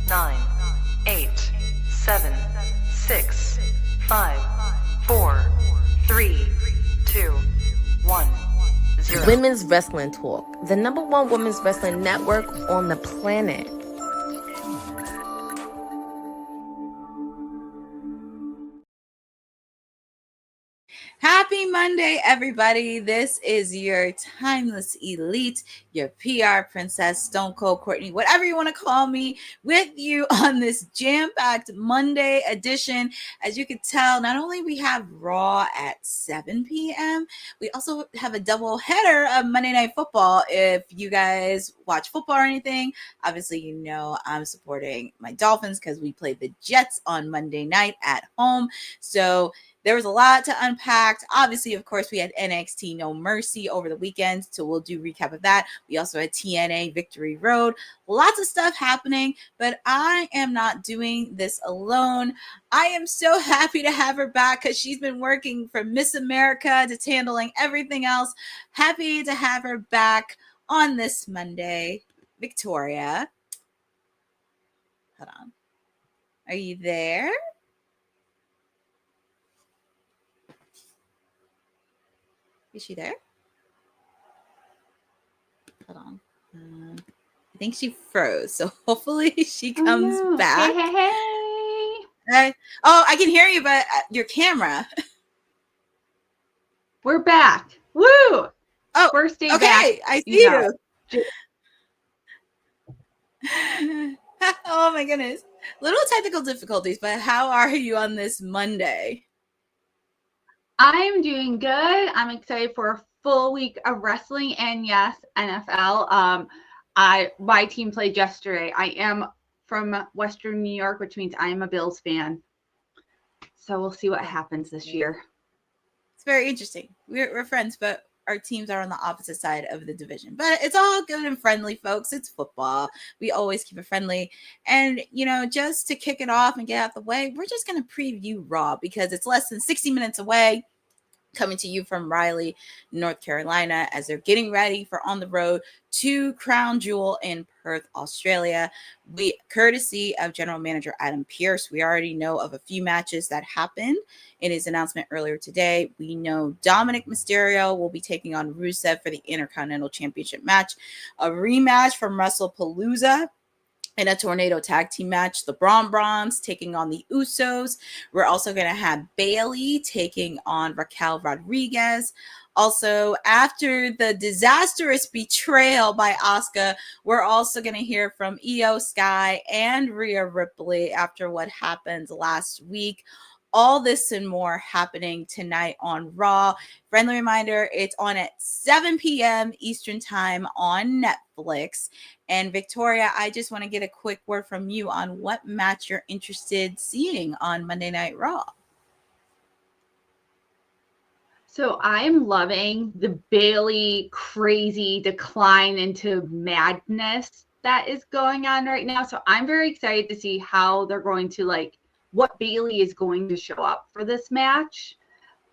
9, 8, 7, 6, 5, 4, 3, 2, 1, 0. Women's Wrestling Talk, the #1 women's wrestling network on the planet. Happy Monday, everybody. This is your timeless elite, your PR princess, Stone Cold Courtney, whatever you want to call me, with you on this jam-packed Monday edition. As you can tell, not only we have Raw at 7 p.m., we also have a double header of Monday Night Football. If you guys watch football or anything, obviously you know I'm supporting my Dolphins because we played the Jets on Monday night at home. So there was a lot to unpack. Obviously, of course, we had NXT No Mercy over the weekend, so we'll do a recap of that. We also had TNA Victory Road. Lots of stuff happening, but I am not doing this alone. I am so happy to have her back because she's been working from Miss America to handling everything else. Happy to have her back on this Monday. Victoria. Hold on. Are you there? Is she there? Hold on. I think she froze, so hopefully she comes back. Hey. Oh, I can hear you, but your camera. We're back. Woo! Oh, first day okay. back. I see you. Oh my goodness. Little technical difficulties, but how are you on this Monday? I'm doing good. I'm excited for a full week of wrestling and yes, NFL. My team played yesterday. I am from Western New York, which means I am a Bills fan. So we'll see what happens this year. It's very interesting. We're friends, but our teams are on the opposite side of the division. But it's all good and friendly, folks. It's football. We always keep it friendly. And, just to kick it off and get out the way, we're just going to preview Raw because it's less than 60 minutes away. Coming to you from Raleigh, North Carolina, as they're getting ready for on the road to Crown Jewel in Perth, Australia. We, courtesy of General Manager Adam Pearce, we already know of a few matches that happened in his announcement earlier today. We know Dominic Mysterio will be taking on Rusev for the Intercontinental Championship match, a rematch from WrestlePalooza. In a tornado tag team match, the Braun Browns taking on the Usos. We're also going to have Bayley taking on Raquel Rodriguez. Also, after the disastrous betrayal by Asuka, we're also going to hear from Io Sky and Rhea Ripley after what happened last week. All this and more happening tonight on Raw. Friendly reminder, it's on at 7 p.m. Eastern Time on Netflix. And Victoria, I just want to get a quick word from you on what match you're interested seeing on Monday Night Raw. So I'm loving the Bayley crazy decline into madness that is going on right now. So I'm very excited to see how they're going to what Bayley is going to show up for this match.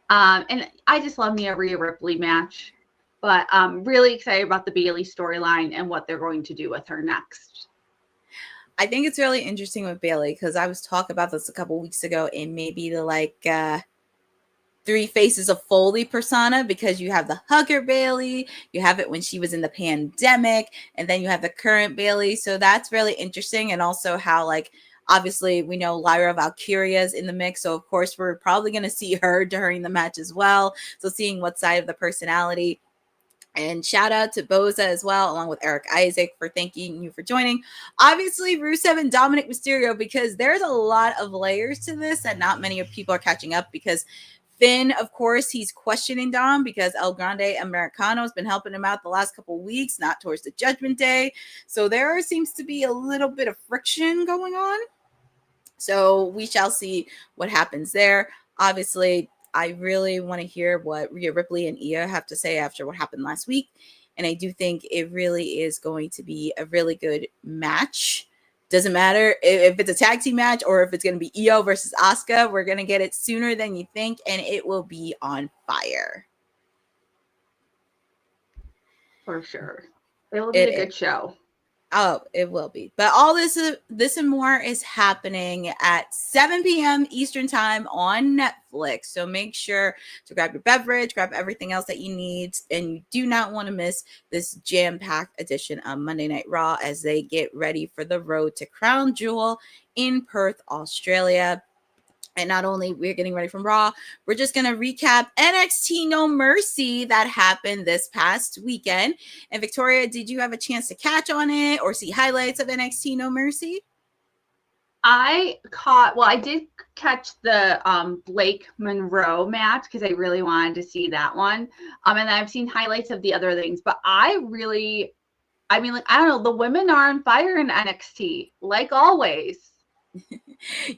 And I just love me a Rhea Ripley match, but I'm really excited about the Bayley storyline and what they're going to do with her next. I think it's really interesting with Bayley because I was talking about this a couple weeks ago and maybe the Three Faces of Foley persona, because you have the hugger Bayley, you have it when she was in the pandemic, and then you have the current Bayley. So that's really interesting. And also how obviously, we know Lyra Valkyria is in the mix. So, of course, we're probably going to see her during the match as well. So seeing what side of the personality. And shout out to Boza as well, along with Eric Isaac, for thanking you for joining. Obviously, Rusev and Dominic Mysterio, because there's a lot of layers to this that not many people are catching up, because Finn, of course, he's questioning Dom because El Grande Americano has been helping him out the last couple of weeks, not towards the Judgment Day. So there seems to be a little bit of friction going on. So we shall see what happens there. Obviously, I really want to hear what Rhea Ripley and Io have to say after what happened last week. And I do think it really is going to be a really good match. Doesn't matter if it's a tag team match or if it's going to be Io versus Asuka. We're going to get it sooner than you think, and it will be on fire. For sure. It will be a good show. Oh, it will be. But all this and more is happening at 7 p.m. Eastern time on Netflix. So make sure to grab your beverage, grab everything else that you need, and you do not want to miss this jam-packed edition of Monday Night Raw as they get ready for the road to Crown Jewel in Perth, Australia. And not only we're getting ready from Raw, we're just going to recap NXT No Mercy that happened this past weekend. And Victoria, did you have a chance to catch on it or see highlights of NXT No Mercy? I did catch the Blake Monroe match because I really wanted to see that one. And I've seen highlights of the other things, but I don't know, the women are on fire in NXT, like always.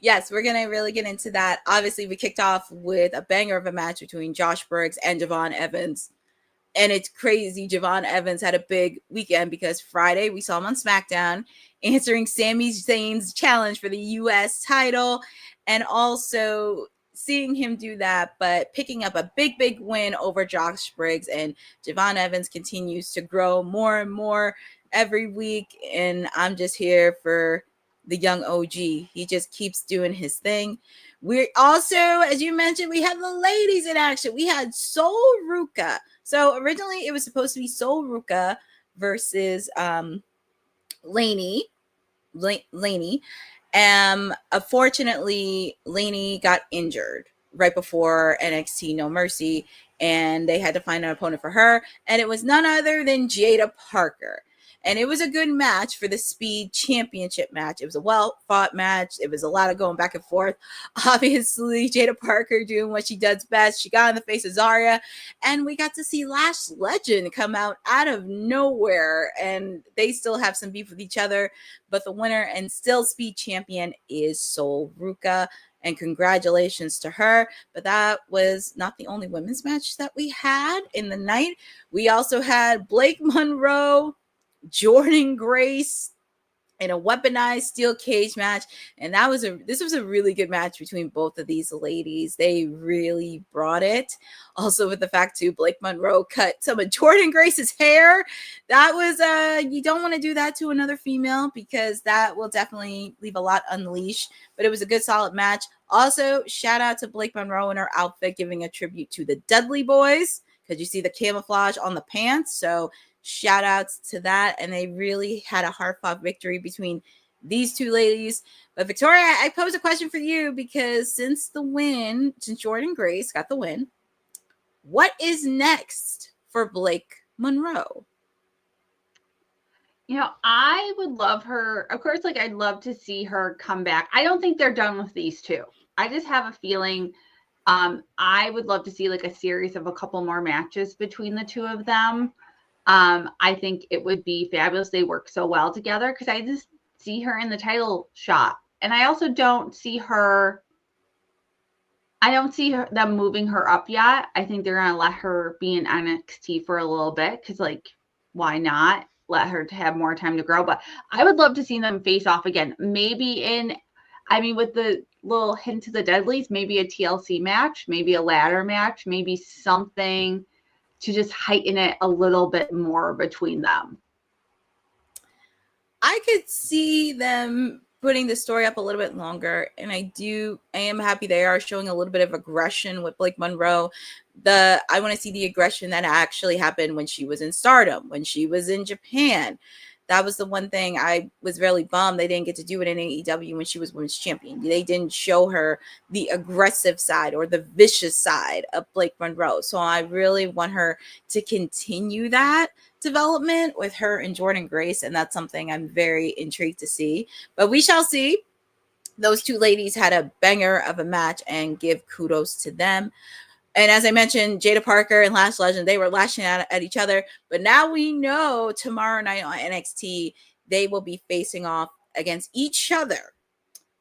Yes, we're going to really get into that. Obviously, we kicked off with a banger of a match between Josh Briggs and Javon Evans. And it's crazy. Javon Evans had a big weekend because Friday we saw him on SmackDown answering Sami Zayn's challenge for the U.S. title, and also seeing him do that, but picking up a big win over Josh Briggs. And Javon Evans continues to grow more and more every week. And I'm just here for the young OG. He just keeps doing his thing. We're also, as you mentioned, we had the ladies in action. We had Sol Ruka. So originally it was supposed to be Sol Ruka versus Laney. Unfortunately, Laney got injured right before NXT No Mercy, and they had to find an opponent for her. And it was none other than Jada Parker. And it was a good match for the Speed Championship match. It was a well-fought match. It was a lot of going back and forth. Obviously, Jada Parker doing what she does best. She got in the face of Zarya. And we got to see Lash Legend come out of nowhere. And they still have some beef with each other. But the winner and still Speed Champion is Sol Ruka. And congratulations to her. But that was not the only women's match that we had in the night. We also had Blake Monroe, Jordan Grace in a weaponized steel cage match, and this was a really good match between both of these ladies. They really brought it. Also, with the fact too, Blake Monroe cut some of Jordan Grace's hair. That was you don't want to do that to another female because that will definitely leave a lot unleashed. But it was a good, solid match. Also, shout out to Blake Monroe in her outfit, giving a tribute to the Dudley Boys because you see the camouflage on the pants. So shout outs to that. And they really had a hard-fought victory between these two ladies. But Victoria, I pose a question for you because since Jordan Grace got the win, what is next for Blake Monroe? You know, I would love her. Of course, I'd love to see her come back. I don't think they're done with these two. I just have a feeling I would love to see a series of a couple more matches between the two of them. I think it would be fabulous. They work so well together because I just see her in the title shot. And I also don't see them moving her up yet. I think they're going to let her be in NXT for a little bit because, why not let her to have more time to grow? But I would love to see them face off again. Maybe with the little hint to the Deadlies, maybe a TLC match, maybe a ladder match, maybe something to just heighten it a little bit more between them. I could see them putting the story up a little bit longer, and I am happy they are showing a little bit of aggression with Blake Monroe. I want to see the aggression that actually happened when she was in Stardom, when she was in Japan. That was the one thing I was really bummed they didn't get to do it in AEW when she was women's champion. They didn't show her the aggressive side or the vicious side of Blake Monroe. So I really want her to continue that development with her and Jordan Grace. And that's something I'm very intrigued to see. But we shall see. Those two ladies had a banger of a match and give kudos to them. And as I mentioned, Jada Parker and Lash Legend, they were lashing out at each other. But now we know tomorrow night on NXT, they will be facing off against each other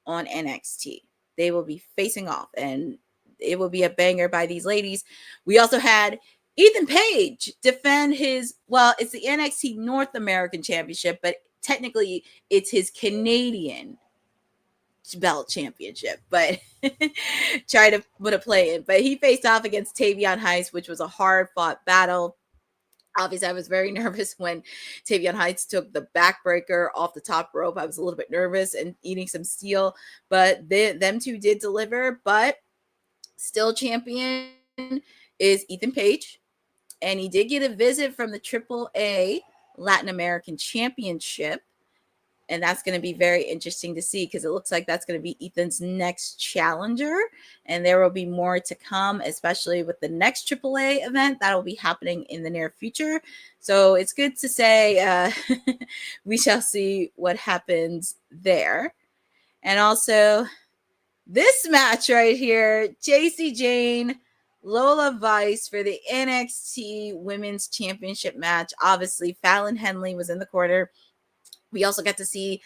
on NXT. They will be facing off, and it will be a banger by these ladies. We also had Ethan Page defend it's the NXT North American Championship, but technically it's his Canadian belt championship, but try to put a play in. But he faced off against Tavion Heiss, which was a hard fought battle. Obviously, I was very nervous when Tavion Heights took the backbreaker off the top rope. I was a little bit nervous and eating some steel, but them two did deliver. But still champion is Ethan Page, and he did get a visit from the AAA Latin American Championship. And that's going to be very interesting to see, because it looks like that's going to be Ethan's next challenger. And there will be more to come, especially with the next AAA event that will be happening in the near future. So it's good to say we shall see what happens there. And also this match right here, JC Jane, Lola Vice for the NXT Women's Championship match. Obviously, Fallon Henley was in the corner. We also got to see,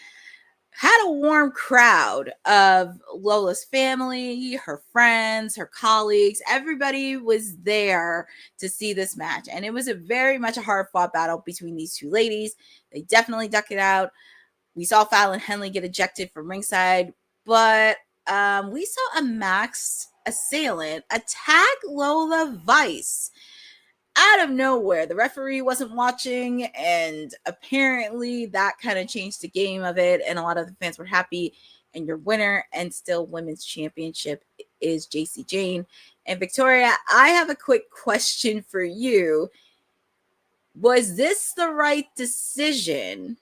had a warm crowd of Lola's family, her friends, her colleagues. Everybody was there to see this match. And it was a very much a hard-fought battle between these two ladies. They definitely duck it out. We saw Fallon Henley get ejected from ringside, but we saw a masked assailant attack Lola Vice out of nowhere. The referee wasn't watching, and apparently that kind of changed the game of it, and a lot of the fans were happy. And your winner and still women's championship is JC Jane. And Victoria, I have a quick question for you. Was this the right decision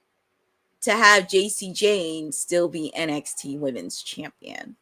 to have JC Jane still be NXT Women's Champion?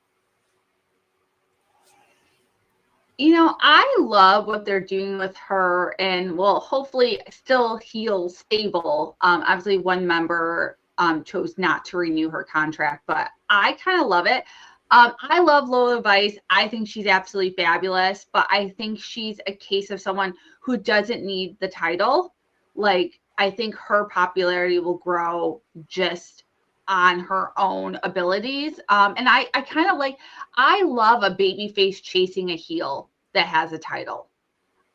You know, I love what they're doing with her, and will hopefully still heel stable. Obviously, one member chose not to renew her contract, but I kind of love it. I love Lola Vice. I think she's absolutely fabulous, but I think she's a case of someone who doesn't need the title. Like, I think her popularity will grow just on her own abilities. And I kind of like, I love a babyface chasing a heel that has a title.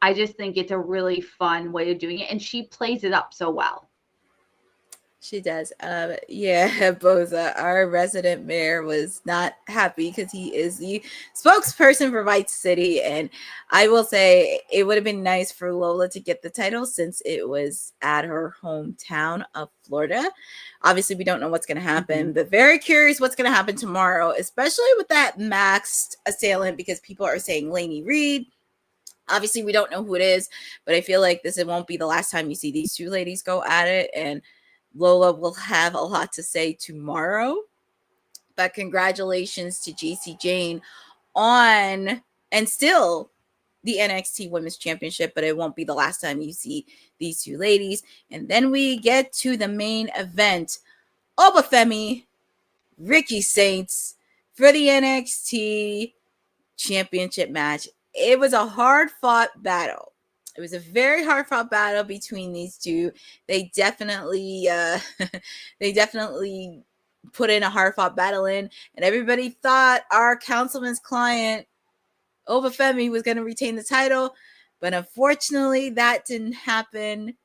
I just think it's a really fun way of doing it, and she plays it up so well. She does. Yeah, Boza, our resident mayor, was not happy because he is the spokesperson for Vice City. And I will say it would have been nice for Lola to get the title since it was at her hometown of Florida. Obviously, we don't know what's going to happen, but very curious what's going to happen tomorrow, especially with that maxed assailant, because people are saying Lainey Reed. Obviously, we don't know who it is, but I feel like it won't be the last time you see these two ladies go at it. And Lola will have a lot to say tomorrow. But congratulations to JC Jane on, and still, the NXT Women's Championship, but it won't be the last time you see these two ladies. And then we get to the main event. Obafemi, Ricky Saints for the NXT Championship match. It was a hard-fought battle. It was a very hard-fought battle between these two. They definitely put in a hard-fought battle in, and everybody thought our councilman's client, Obafemi, was going to retain the title, but unfortunately that didn't happen,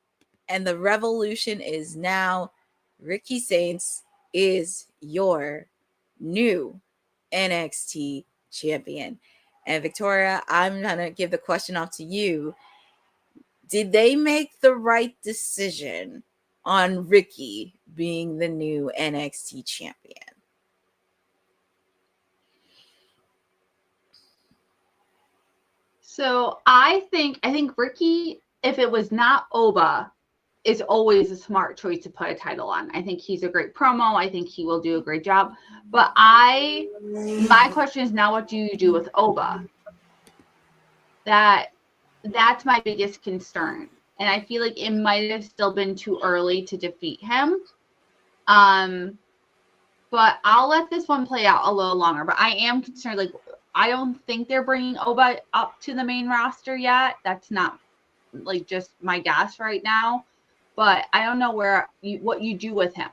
and the revolution is now Ricky Saints is your new NXT champion. And Victoria, I'm going to give the question off to you. Did they make the right decision on Ricky being the new NXT champion? So I think Ricky, if it was not Oba, is always a smart choice to put a title on. I think he's a great promo. I think he will do a great job. But my question is now, what do you do with Oba? That's my biggest concern. And I feel like it might have still been too early to defeat him. But I'll let this one play out a little longer. But I am concerned, like, I don't think they're bringing Oba up to the main roster yet. That's not, like, just my guess right now. But I don't know what you do with him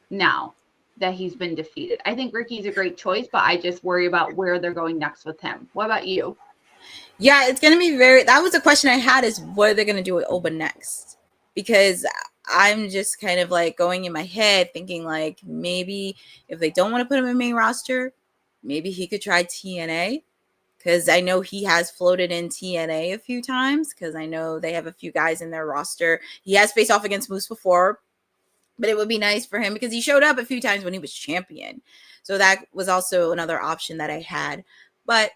now that he's been defeated. I think Ricky's a great choice, but I just worry about where they're going next with him. What about you? Yeah, it's going to be that was a question I had, is what are they going to do with Oba next? Because I'm just kind of like going in my head thinking, like, maybe if they don't want to put him in main roster, maybe he could try TNA. because I know he has floated in TNA a few times, because I know they have a few guys in their roster. He has faced off against Moose before, but it would be nice for him because he showed up a few times when he was champion. So that was also another option that I had. But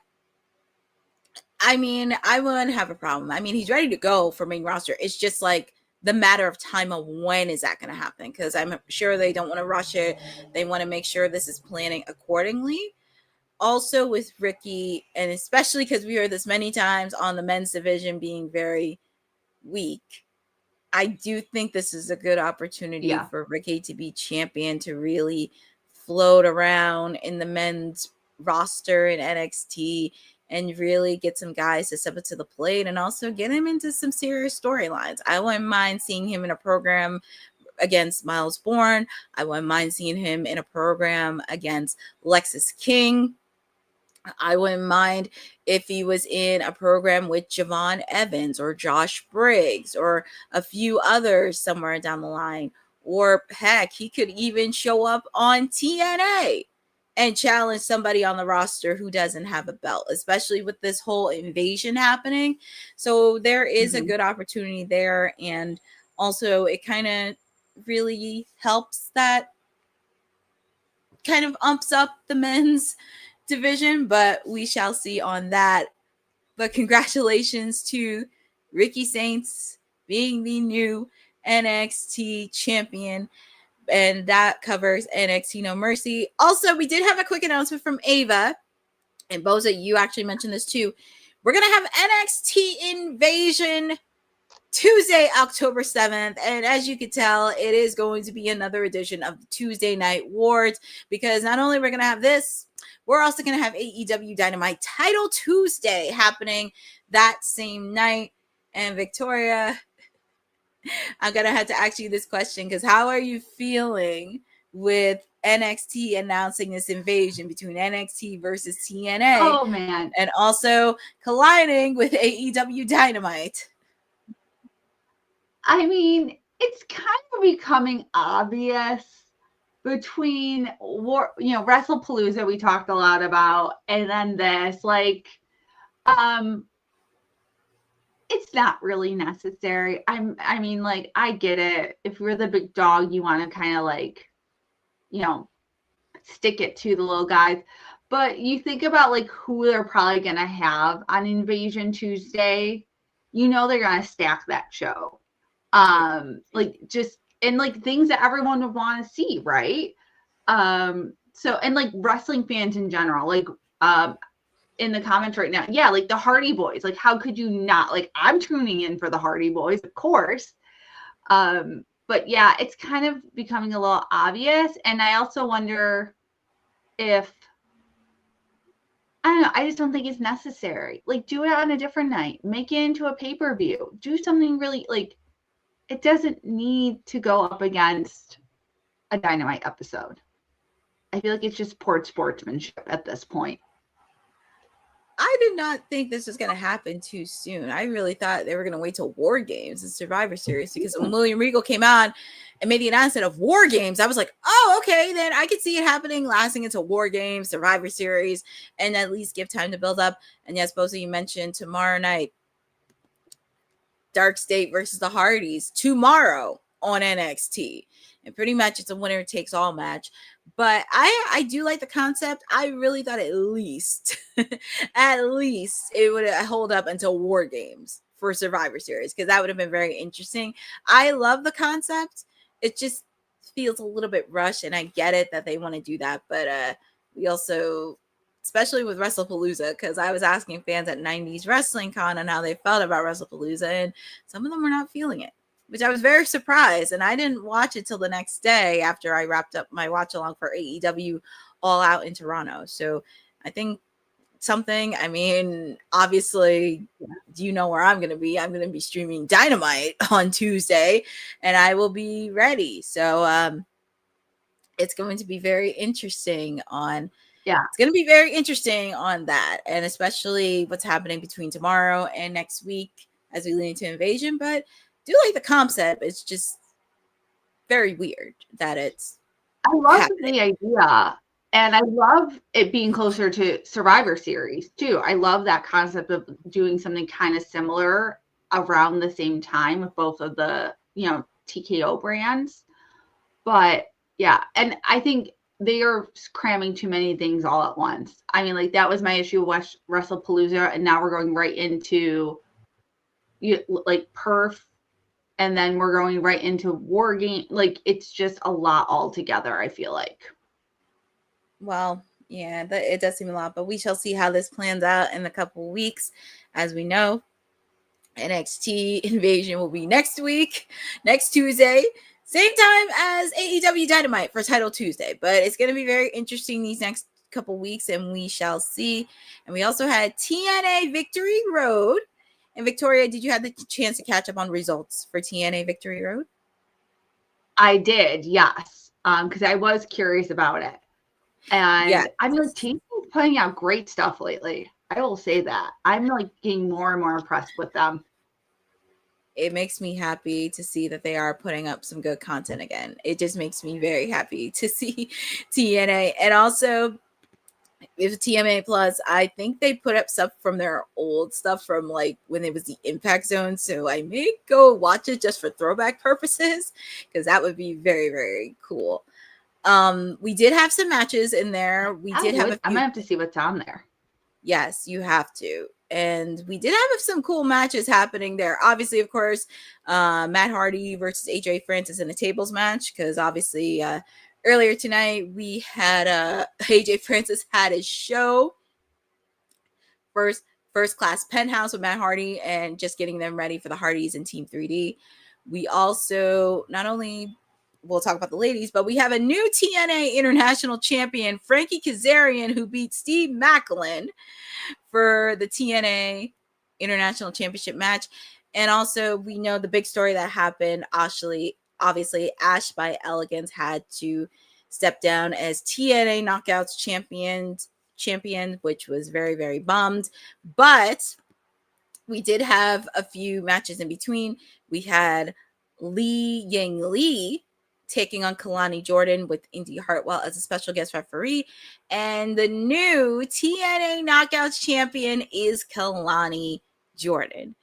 I mean, I wouldn't have a problem. I mean, he's ready to go for main roster. It's just like the matter of time of when is that going to happen, because I'm sure they don't want to rush it. They want to make sure this is planning accordingly. Also with Ricky, and especially because we heard this many times on the men's division being very weak, I do think this is a good opportunity for Ricky to be champion, to really float around in the men's roster in NXT and really get some guys to step up to the plate, and also get him into some serious storylines. I wouldn't mind seeing him in a program against Miles Bourne. I wouldn't mind seeing him in a program against Lexis King. I wouldn't mind if he was in a program with Javon Evans or Josh Briggs or a few others somewhere down the line. Or heck, he could even show up on TNA and challenge somebody on the roster who doesn't have a belt, especially with this whole invasion happening. So there is a good opportunity there. And also it kind of really helps that kind of umps up the men's division, but we shall see on that. But congratulations to Ricky Saints being the new NXT champion, and that covers NXT No Mercy. Also, we did have a quick announcement from Ava, and Boza, you actually mentioned this too. We're gonna have NXT Invasion Tuesday, October 7th. And as you can tell, it is going to be another edition of the Tuesday Night Wars, because not only we're going to have this, we're also going to have AEW Dynamite Title Tuesday happening that same night. And Victoria, I'm going to have to ask you this question, because how are you feeling with NXT announcing this invasion between NXT versus TNA? Oh, man. And also colliding with AEW Dynamite? I mean, it's kind of becoming obvious between WrestlePalooza we talked a lot about, and then this, like, it's not really necessary. I mean, like, I get it. If you're the big dog, you want to kind of like, stick it to the little guys. But you think about like who they're probably gonna have on Invasion Tuesday, they're gonna stack that show. Like just and like things that everyone would want to see, right? So and like wrestling fans in general, like in the comments right now, yeah, like the Hardy Boys, like how could you not? Like I'm tuning in for the Hardy Boys, of course. But yeah, it's kind of becoming a little obvious, and I also wonder if I don't know. I just don't think it's necessary. Like, do it on a different night. Make it into a pay-per-view. Do something really like. It doesn't need to go up against a Dynamite episode. I feel like it's just poor sportsmanship at this point. I did not think this was going to happen too soon. I really thought they were going to wait till War Games and Survivor Series, because when William Regal came on and made the announcement of War Games, I was like, oh, okay, then I could see it happening, lasting until War Games, Survivor Series, and at least give time to build up. And yes, Bosa, you mentioned tomorrow night, Dark State versus the Hardys tomorrow on NXT. And pretty much it's a winner takes all match. But I do like the concept. I really thought at least it would hold up until War Games for Survivor Series, because that would have been very interesting. I love the concept. It just feels a little bit rushed, and I get it that they want to do that. But we also, especially with WrestlePalooza, because I was asking fans at 90s Wrestling Con on how they felt about WrestlePalooza, and some of them were not feeling it, which I was very surprised. And I didn't watch it till the next day after I wrapped up my watch along for AEW All Out in Toronto. So I think I mean, obviously, you know where I'm going to be. I'm going to be streaming Dynamite on Tuesday, and I will be ready. So it's going to be very interesting it's going to be very interesting on that, and especially what's happening between tomorrow and next week as we lead into Invasion. But do like the concept. It's just very weird that it's I love happening. the idea. And I love it being closer to Survivor Series too. I love that concept of doing something kind of similar around the same time with both of the, TKO brands. But yeah, and I think they are cramming too many things all at once. I mean, like that was my issue with WrestlePalooza, and now we're going right into like Perf, and then we're going right into War Game. Like it's just a lot altogether, I feel like. Well, yeah, it does seem a lot, but we shall see how this plans out in a couple of weeks. As we know, NXT Invasion will be next week, next Tuesday, same time as AEW Dynamite for Title Tuesday. But it's going to be very interesting these next couple weeks, and we shall see. And we also had TNA Victory Road. And Victoria, did you have the chance to catch up on results for TNA Victory Road? I did, yes, because I was curious about it. And yeah. I mean, like, TNA is putting out great stuff lately. I will say that. I'm like getting more and more impressed with them. It makes me happy to see that they are putting up some good content again. It just makes me very happy to see TNA. And also, with TMA Plus, I think they put up stuff from their old stuff from like when it was the Impact Zone. So I may go watch it just for throwback purposes, because that would be very, very cool. We did have some matches in there. I'm gonna have to see what's on there. Yes, you have to. And we did have some cool matches happening there. Obviously, of course, Matt Hardy versus AJ Francis in a tables match, because obviously earlier tonight we had AJ Francis had his show, first class Penthouse with Matt Hardy, and just getting them ready for the Hardys and Team 3D. We also we'll talk about the ladies, but we have a new TNA International Champion, Frankie Kazarian, who beat Steve Macklin for the TNA International Championship match. And also, we know the big story that happened. Obviously, Ash by Elegance had to step down as TNA Knockouts champion, which was very, very bummed. But we did have a few matches in between. We had Li Yang Lee taking on Kalani Jordan with Indy Hartwell as a special guest referee. And the new TNA Knockouts champion is Kalani Jordan.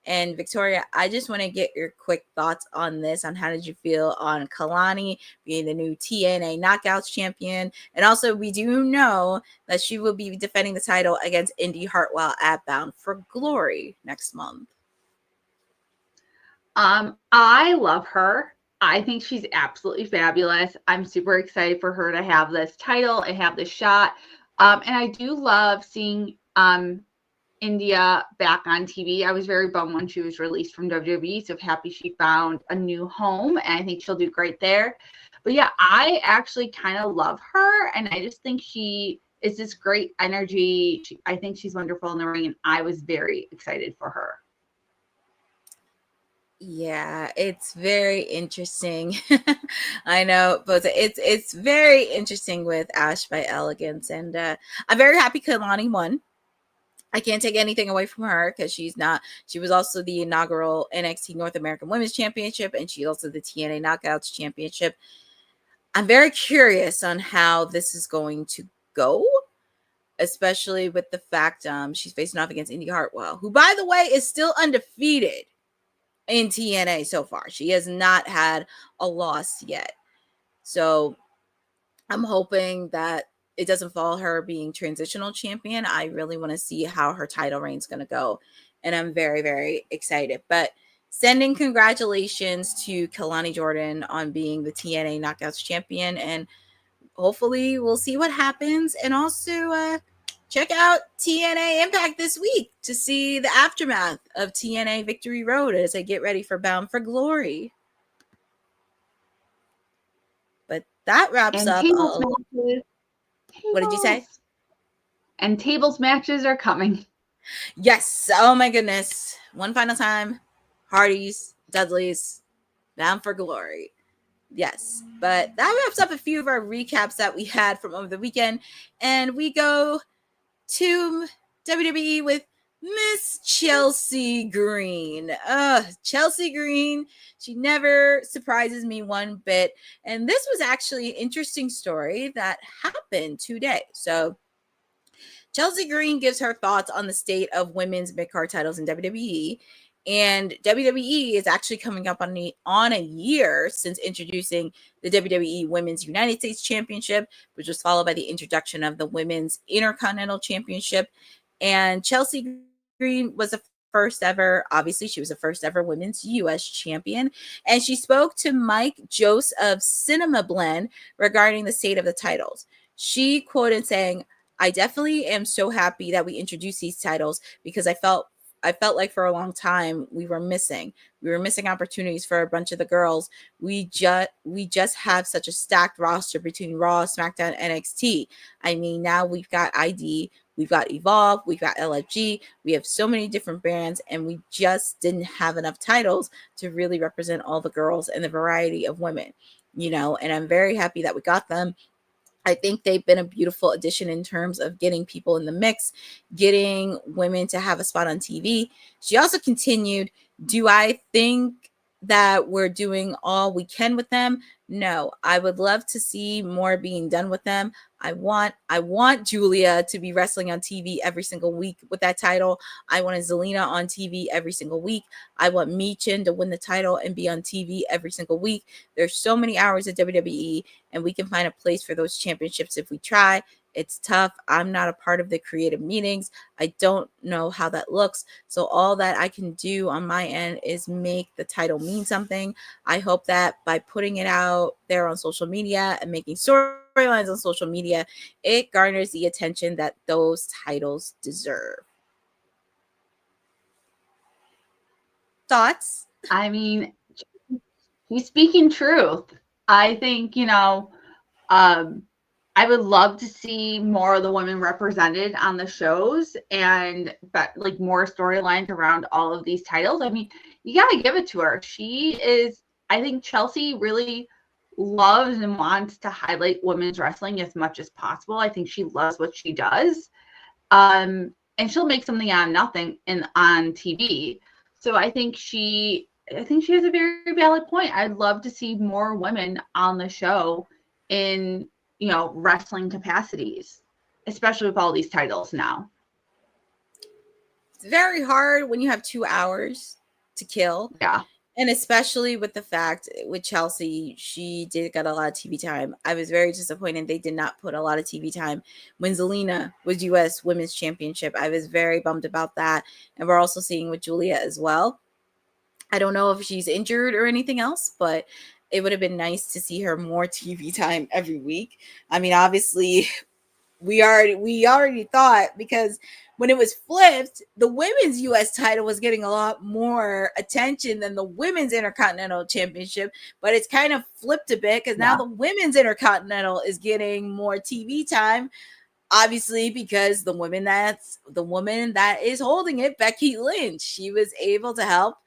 And Victoria, I just want to get your quick thoughts on this. On how did you feel on Kalani being the new TNA Knockouts champion? And also, we do know that she will be defending the title against Indy Hartwell at Bound for Glory next month. I love her. I think she's absolutely fabulous. I'm super excited for her to have this title and have this shot. And I do love seeing India back on TV. I was very bummed when she was released from WWE, so happy she found a new home, and I think she'll do great there. But yeah, I actually kind of love her, and I just think she is this great energy. I think she's wonderful in the ring, and I was very excited for her. Yeah, it's very interesting. I know, but it's very interesting with Ash by Elegance, and I'm very happy Kalani won. I can't take anything away from her, because she was also the inaugural NXT North American Women's Championship, and she's also the TNA Knockouts Championship. I'm very curious on how this is going to go, especially with the fact she's facing off against Indy Hartwell, who, by the way, is still undefeated in TNA so far. She has not had a loss yet. So I'm hoping that it doesn't fall her being transitional champion. I really want to see how her title reign is going to go. And I'm very, very excited. But sending congratulations to Kalani Jordan on being the TNA Knockouts champion. And hopefully we'll see what happens. And also check out TNA Impact this week to see the aftermath of TNA Victory Road as they get ready for Bound for Glory. But that wraps up. What did you say? And tables matches are coming. Yes. Oh my goodness. One final time. Hardys, Dudleys, Bound for Glory. Yes. But that wraps up a few of our recaps that we had from over the weekend. And we go to WWE with Miss Chelsea Green. Chelsea Green, she never surprises me one bit. And this was actually an interesting story that happened today. So Chelsea Green gives her thoughts on the state of women's mid-card titles in WWE. And WWE is actually coming up on a year since introducing the WWE Women's United States Championship, which was followed by the introduction of the Women's Intercontinental Championship. And Chelsea Green was the first ever, obviously, she was the first ever women's U.S. champion. And she spoke to Mike Jose of Cinema Blend regarding the state of the titles. She quoted saying, "I definitely am so happy that we introduced these titles because I felt like for a long time we were missing opportunities for a bunch of the girls. We just have such a stacked roster between Raw, SmackDown, NXT. I mean, now we've got ID, we've got Evolve, we've got LFG, we have so many different brands, and we just didn't have enough titles to really represent all the girls and the variety of women, and I'm very happy that we got them. I think they've been a beautiful addition in terms of getting people in the mix, getting women to have a spot on TV." She also continued, "Do I think that we're doing all we can with them? No, I would love to see more being done with them. I want Julia to be wrestling on TV every single week with that title. I want Zelina on TV every single week. I want Michin to win the title and be on TV every single week. There's so many hours at WWE, and we can find a place for those championships if we try. It's tough. I'm not a part of the creative meetings. I don't know how that looks. So all that I can do on my end is make the title mean something. I hope that by putting it out there on social media and making storylines on social media, it garners the attention that those titles deserve." Thoughts? I mean, he's speaking truth. I think, I would love to see more of the women represented on the shows and like more storylines around all of these titles. I mean, you got to give it to her. I think Chelsea really loves and wants to highlight women's wrestling as much as possible. I think she loves what she does. And she'll make something out of nothing on TV. So I think she has a very valid point. I'd love to see more women on the show in wrestling capacities, especially with all these titles now. It's very hard when you have 2 hours to kill. Yeah. And especially with the fact with Chelsea, she did get a lot of TV time. I was very disappointed they did not put a lot of TV time when Zelina was U.S. Women's Championship. I was very bummed about that. And we're also seeing with Julia as well. I don't know if she's injured or anything else, but it would have been nice to see her more TV time every week. I mean, obviously, we already thought, because when it was flipped, the women's U.S. title was getting a lot more attention than the women's Intercontinental Championship, but it's kind of flipped a bit because now the women's Intercontinental is getting more TV time, obviously, because the woman that is holding it, Becky Lynch, she was able to help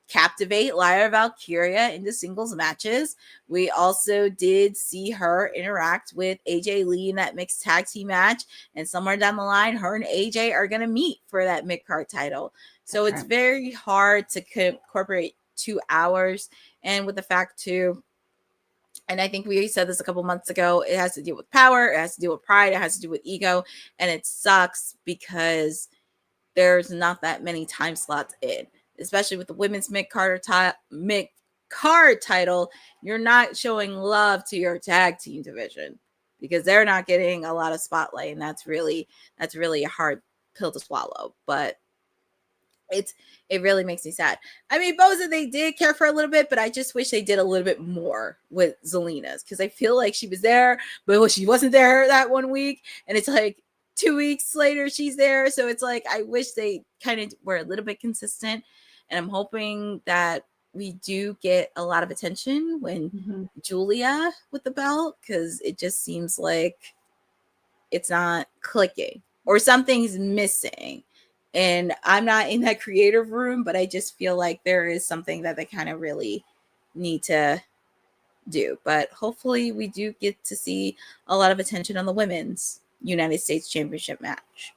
captivate Lyra Valkyria into singles matches. We also did see her interact with AJ Lee in that mixed tag team match, and somewhere down the line, her and AJ are going to meet for that mid-card title. So it's very hard to incorporate 2 hours, and with the fact too, and I think we said this a couple months ago, it has to deal with power, it has to deal with pride, it has to do with ego, and it sucks because there's not that many time slots in. Especially with the women's mid-card title, you're not showing love to your tag team division because they're not getting a lot of spotlight, and that's really a hard pill to swallow. But it really makes me sad. I mean, Boza, they did care for a little bit, but I just wish they did a little bit more with Zelina's, because I feel like she was there, but she wasn't there that 1 week, and it's like 2 weeks later she's there. So it's like I wish they kind of were a little bit consistent. And I'm hoping that we do get a lot of attention when Julia with the belt, because it just seems like it's not clicking or something's missing. And I'm not in that creative room, but I just feel like there is something that they kind of really need to do. But hopefully we do get to see a lot of attention on the women's United States Championship match.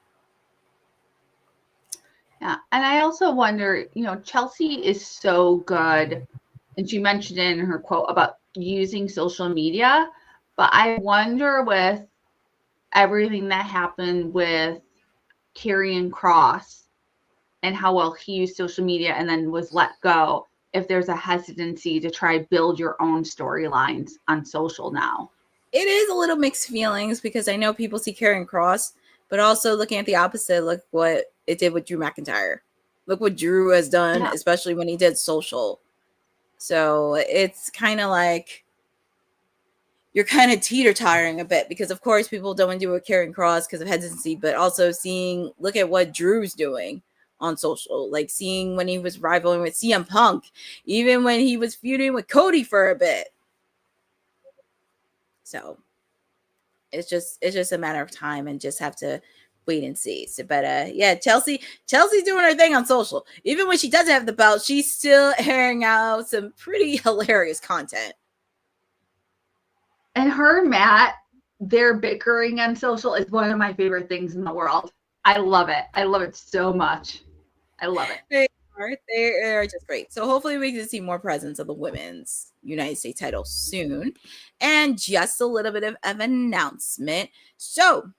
Yeah. And I also wonder, Chelsea is so good. And she mentioned it in her quote about using social media. But I wonder with everything that happened with Karrion Kross and how well he used social media and then was let go, if there's a hesitancy to try build your own storylines on social now. It is a little mixed feelings because I know people see Karrion Kross, but also looking at the opposite, look what it did with Drew McIntyre. Look what Drew has done, especially when he did social. So it's kind of like you're kind of teeter-tottering a bit because, of course, people don't want to do it with Karrion Kross because of hesitancy, but also look at what Drew's doing on social, like seeing when he was rivaling with CM Punk, even when he was feuding with Cody for a bit. So it's just a matter of time and just have to wait and see. So, but yeah, Chelsea's doing her thing on social. Even when she doesn't have the belt, she's still airing out some pretty hilarious content. And her and Matt, their bickering on social is one of my favorite things in the world. I love it. I love it so much. I love it. They are just great. So hopefully we can see more presence of the women's United States title soon. And just a little bit of an announcement. So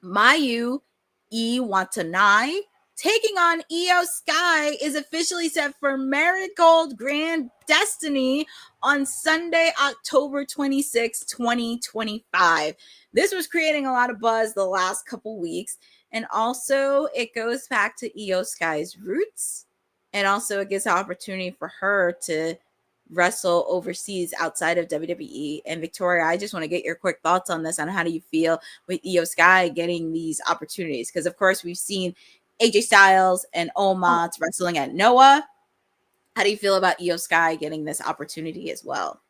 Mayu Iwatanabe taking on Io Sky is officially set for Marigold Grand Destiny on Sunday, October 26, 2025. This was creating a lot of buzz the last couple weeks. And also it goes back to Io Sky's roots. And also it gives an opportunity for her to wrestle overseas outside of WWE. And Victoria, I just want to get your quick thoughts on this. On how do you feel with Io Sky getting these opportunities? Because of course we've seen AJ Styles and Omos wrestling at Noah. How do you feel about Io Sky getting this opportunity as well?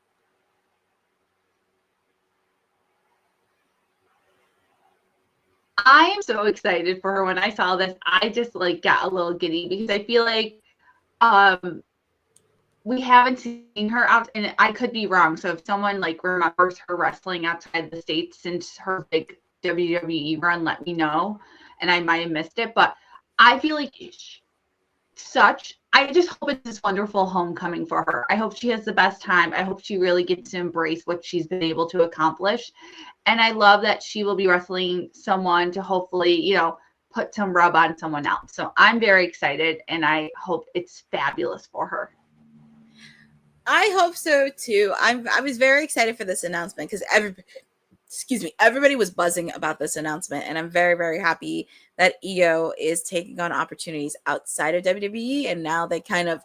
I am so excited for her. When I saw this, I just got a little giddy because I feel like we haven't seen her out, and I could be wrong. So if someone remembers her wrestling outside the States since her big WWE run, let me know. And I might have missed it, but I feel like I just hope it's this wonderful homecoming for her. I hope she has the best time. I hope she really gets to embrace what she's been able to accomplish. And I love that she will be wrestling someone to hopefully, put some rub on someone else. So I'm very excited, and I hope it's fabulous for her. I hope so too. I was very excited for this announcement because everybody was buzzing about this announcement, and I'm very, very happy that Io is taking on opportunities outside of WWE, and now they kind of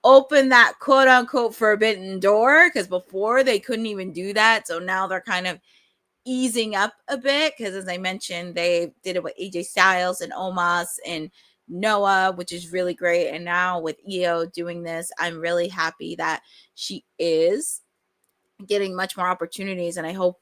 open that quote unquote forbidden door, because before they couldn't even do that. So now they're kind of easing up a bit, because as I mentioned, they did it with AJ Styles and Omos and Noah, which is really great. And now with Io doing this, I'm really happy that she is getting much more opportunities, and I hope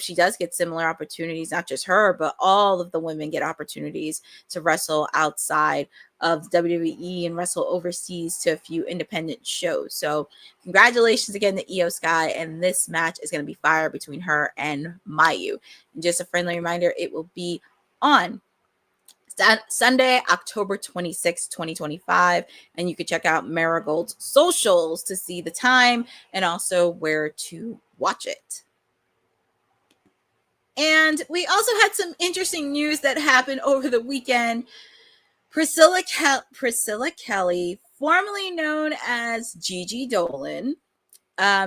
she does get similar opportunities, not just her, but all of the women get opportunities to wrestle outside of WWE and wrestle overseas to a few independent shows. So congratulations again to Io Sky, and this match is going to be fire between her and Mayu. And just a friendly reminder, it will be on Sunday, October 26, 2025. And you can check out Marigold's socials to see the time and also where to watch it. And we also had some interesting news that happened over the weekend. Priscilla Kelly, formerly known as Gigi Dolan,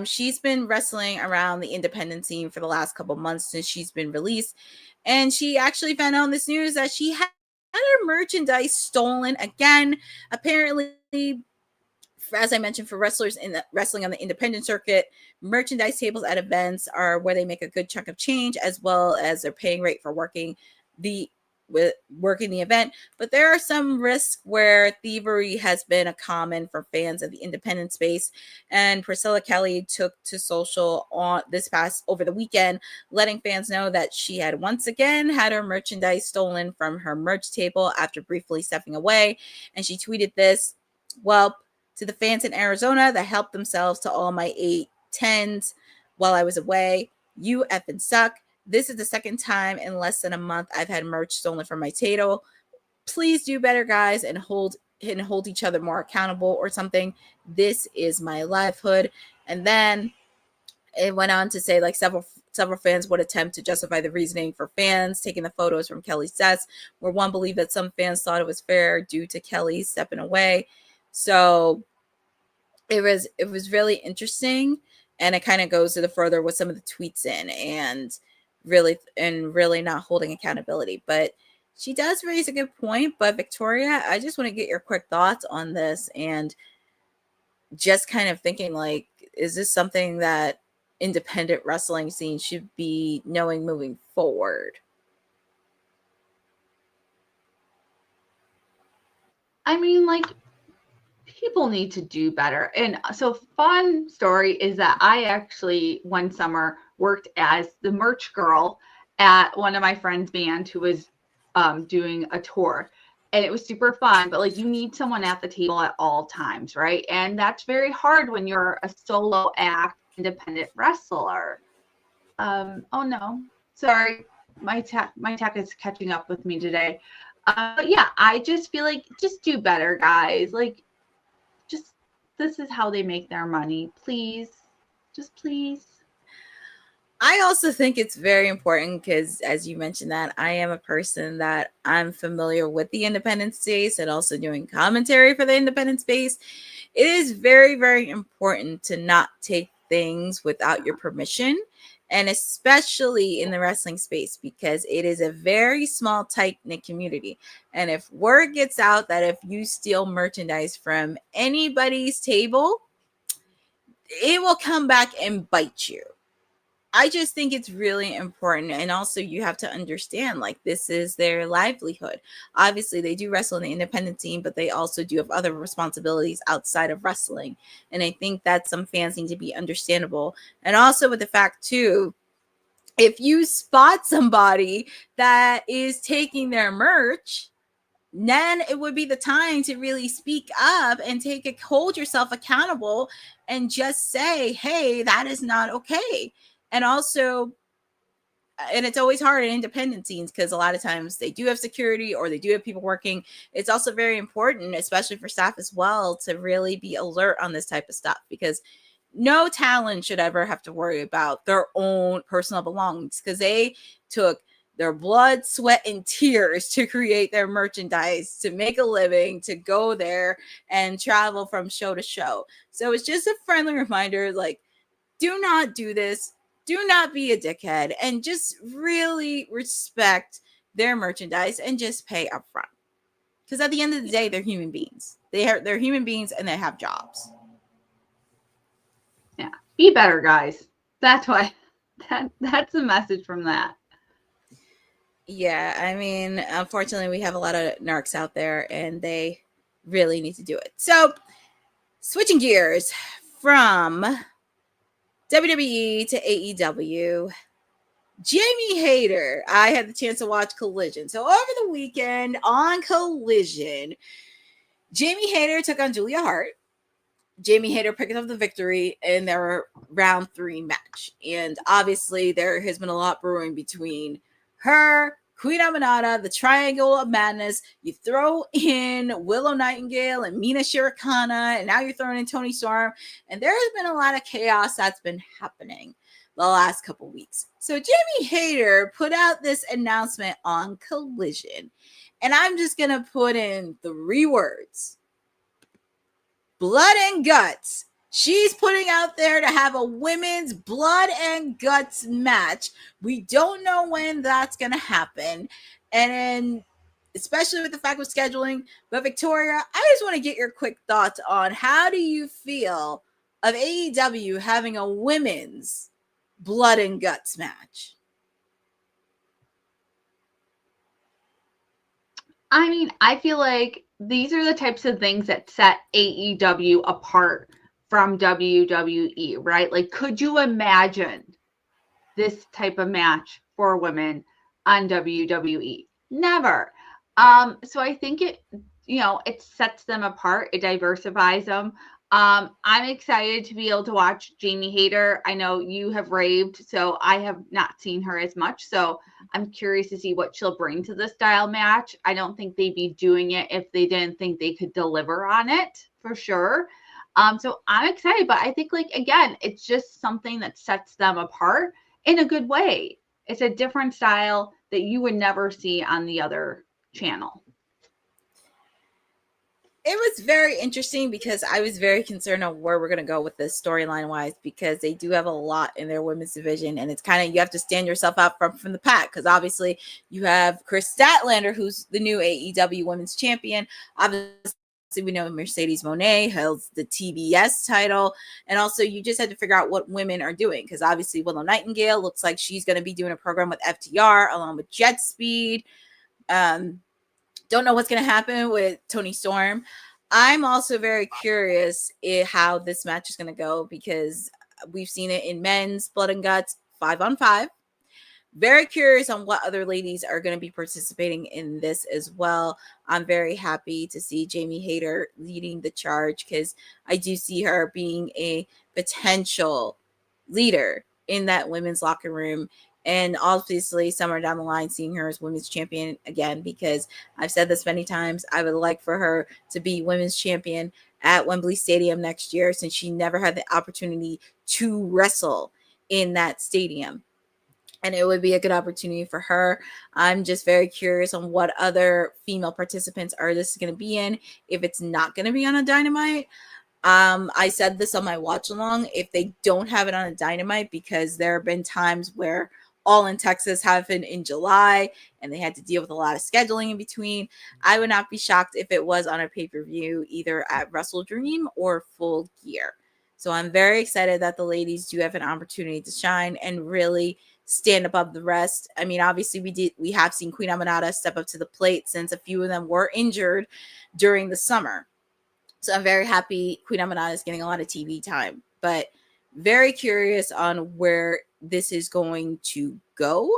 she's been wrestling around the independent scene for the last couple months since she's been released. And she actually found out this news that she had her merchandise stolen again. Apparently, as I mentioned, for wrestlers in the wrestling on the independent circuit, merchandise tables at events are where they make a good chunk of change, as well as their paying rate for working the event. But there are some risks where thievery has been a common for fans of the independent space. And Priscilla Kelly took to social over the weekend, letting fans know that she had once again had her merchandise stolen from her merch table after briefly stepping away. And she tweeted this: "Well, to the fans in Arizona that helped themselves to all my 810s while I was away, you effing suck. This is the second time in less than a month I've had merch stolen from my table. please do better, guys, and hold each other more accountable or something. This is my livelihood. And then it went on to say, like, several fans would attempt to justify the reasoning for fans taking the photos from Kelly's sets, where one believed that some fans thought it was fair due to Kelly stepping away. So it was really interesting, and it kind of goes to the further with some of the tweets in, and really not holding accountability. But she does raise a good point. But Victoria, I just want to get your quick thoughts on this, and just kind of thinking, like, is this something that independent wrestling scene should be knowing moving forward? I mean, like, people need to do better. And so, fun story is that I actually one summer worked as the merch girl at one of my friends' band who was doing a tour. And it was super fun, but like, you need someone at the table at all times, right? And that's very hard when you're a solo act, independent wrestler. Oh no, sorry, my tech is catching up with me today. But yeah, I just feel like, just do better, guys. Like, just, this is how they make their money. Please, just please. I also think it's very important because, as you mentioned, that I am a person that I'm familiar with the independent space and also doing commentary for the independent space. It is very, very important to not take things without your permission, and especially in the wrestling space, because it is a very small, tight-knit community. And if word gets out that if you steal merchandise from anybody's table, it will come back and bite you. I just think it's really important. And also, you have to understand, like, this is their livelihood. Obviously, they do wrestle in the independent team, but they also do have other responsibilities outside of wrestling. And I think that some fans need to be understandable. And also with the fact, too, if you spot somebody that is taking their merch, then it would be the time to really speak up and hold yourself accountable and just say, hey, that is not okay. And also, and it's always hard in independent scenes because a lot of times they do have security or they do have people working. It's also very important, especially for staff as well, to really be alert on this type of stuff, because no talent should ever have to worry about their own personal belongings, because they took their blood, sweat, and tears to create their merchandise, to make a living, to go there and travel from show to show. So it's just a friendly reminder, like, do not do this. Do not be a dickhead, and just really respect their merchandise and just pay up front. Because at the end of the day, they're human beings. They're human beings and they have jobs. Yeah. Be better, guys. That's why that's the message from that. Yeah, I mean, unfortunately, we have a lot of narcs out there and they really need to do it. So, switching gears from WWE to AEW, Jamie Hayter. I had the chance to watch Collision. So over the weekend on Collision, Jamie Hayter took on Julia Hart. Jamie Hayter picked up the victory in their round 3 match. And obviously there has been a lot brewing between her, Queen Aminata, the Triangle of Madness. You throw in Willow Nightingale and Mina Shirokana, and now you're throwing in Toni Storm. And there has been a lot of chaos that's been happening the last couple weeks. So Jamie Hayter put out this announcement on Collision. And I'm just going to put in 3 words: blood and guts. She's putting out there to have a women's blood and guts match. We don't know when that's going to happen. And especially with the fact of scheduling. But Victoria, I just want to get your quick thoughts on, how do you feel of AEW having a women's blood and guts match? I mean, I feel like these are the types of things that set AEW apart from WWE, right? Like, could you imagine this type of match for women on WWE? Never. So I think it sets them apart. It diversifies them. I'm excited to be able to watch Jamie Hayter. I know you have raved, so I have not seen her as much. So I'm curious to see what she'll bring to the style match. I don't think they'd be doing it if they didn't think they could deliver on it, for sure. So I'm excited, but I think, like, again, it's just something that sets them apart in a good way. It's a different style that you would never see on the other channel. It was very interesting because I was very concerned on where we're going to go with this storyline wise, because they do have a lot in their women's division, and it's kind of, you have to stand yourself out from the pack, because obviously you have Chris Statlander, who's the new AEW women's champion. Obviously we know Mercedes Moné holds the TBS title, and also you just had to figure out what women are doing, because obviously Willow Nightingale looks like she's going to be doing a program with FTR along with Jet Speed. Don't know what's going to happen with Toni Storm. I'm also very curious how this match is going to go, because we've seen it in men's Blood and Guts 5-on-5. Very curious on what other ladies are going to be participating in this as well. I'm very happy to see Jamie Hayter leading the charge, because I do see her being a potential leader in that women's locker room. And obviously, somewhere down the line, seeing her as women's champion again, because I've said this many times, I would like for her to be women's champion at Wembley Stadium next year, since she never had the opportunity to wrestle in that stadium. And it would be a good opportunity for her. I'm just very curious on what other female participants are this going to be in, if it's not going to be on a Dynamite. I said this on my watch along, if they don't have it on a Dynamite, because there have been times where All in Texas happened in July and they had to deal with a lot of scheduling in between. I would not be shocked if it was on a pay-per-view either at Wrestle Dream or Full Gear. So I'm very excited that the ladies do have an opportunity to shine and really stand above the rest. I mean, obviously we have seen Queen Aminata step up to the plate, since a few of them were injured during the summer. So I'm very happy Queen Aminata is getting a lot of TV time, but very curious on where this is going to go.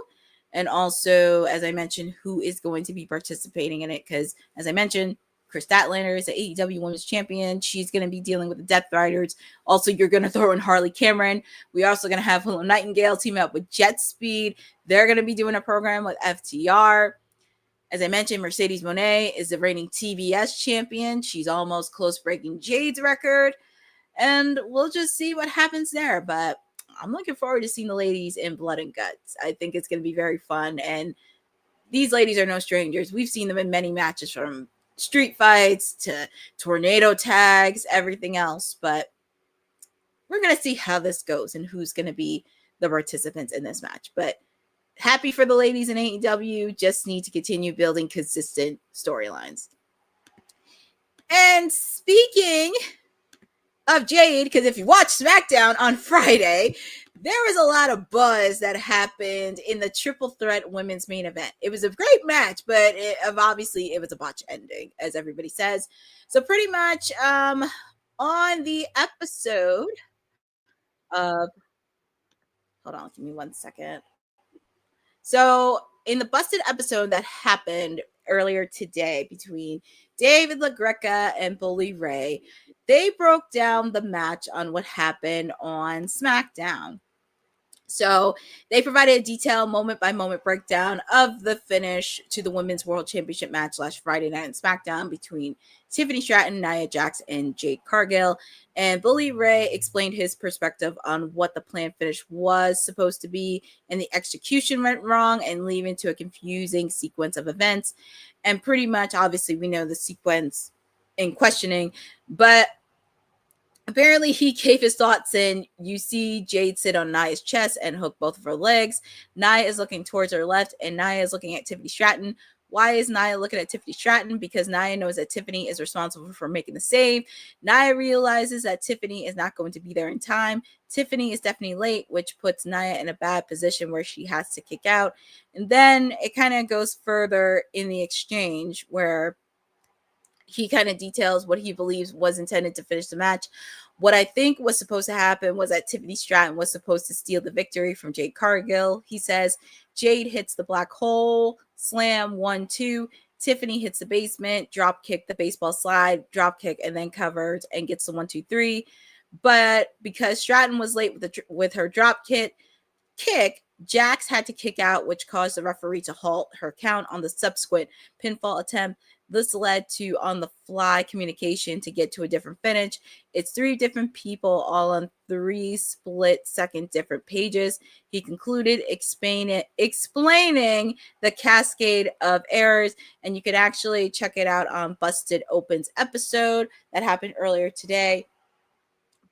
And also, as I mentioned, who is going to be participating in it, because as I mentioned, Chris Statlander is the AEW Women's Champion. She's going to be dealing with the Death Riders. Also, you're going to throw in Harley Cameron. We're also going to have Willow Nightingale teaming up with Jet Speed. They're going to be doing a program with FTR. As I mentioned, Mercedes Moné is the reigning TBS champion. She's almost close breaking Jade's record. And we'll just see what happens there. But I'm looking forward to seeing the ladies in Blood and Guts. I think it's going to be very fun. And these ladies are no strangers. We've seen them in many matches, from street fights to tornado tags, everything else. But we're going to see how this goes and who's going to be the participants in this match. But happy for the ladies in AEW. Just need to continue building consistent storylines. And speaking of Jade, because if you watch SmackDown on Friday, there was a lot of buzz that happened in the triple threat women's main event. It was a great match, but obviously it was a botch ending, as everybody says. So pretty much on the episode of, hold on, give me 1 second. So in the busted episode that happened earlier today between David LaGreca and Bully Ray, they broke down the match on what happened on SmackDown. So they provided a detailed moment-by-moment breakdown of the finish to the Women's World Championship match last Friday night on SmackDown between Tiffany Stratton, Nia Jax, and Jade Cargill. And Bully Ray explained his perspective on what the planned finish was supposed to be, and the execution went wrong and leading to a confusing sequence of events. And pretty much, obviously, we know the sequence in questioning, but apparently he gave his thoughts in. You see Jade sit on Nia's chest and hook both of her legs. Nia is looking towards her left, and Nia is looking at Tiffany Stratton. Why is Nia looking at Tiffany Stratton? Because Nia knows that Tiffany is responsible for making the save. Nia realizes that Tiffany is not going to be there in time. Tiffany is definitely late, which puts Nia in a bad position where she has to kick out. And then it kind of goes further in the exchange where he kind of details what he believes was intended to finish the match. What I think was supposed to happen was that Tiffany Stratton was supposed to steal the victory from Jade Cargill. He says Jade hits the black hole, slam 1-2. Tiffany hits the basement, drop kick, the baseball slide, drop kick, and then covers and gets the 1-2-3. But because Stratton was late with her drop kick, Jax had to kick out, which caused the referee to halt her count on the subsequent pinfall attempt. This led to on-the-fly communication to get to a different finish. It's 3 different people, all on 3 split-second different pages. He concluded explaining the cascade of errors, and you can actually check it out on Busted Open's episode that happened earlier today.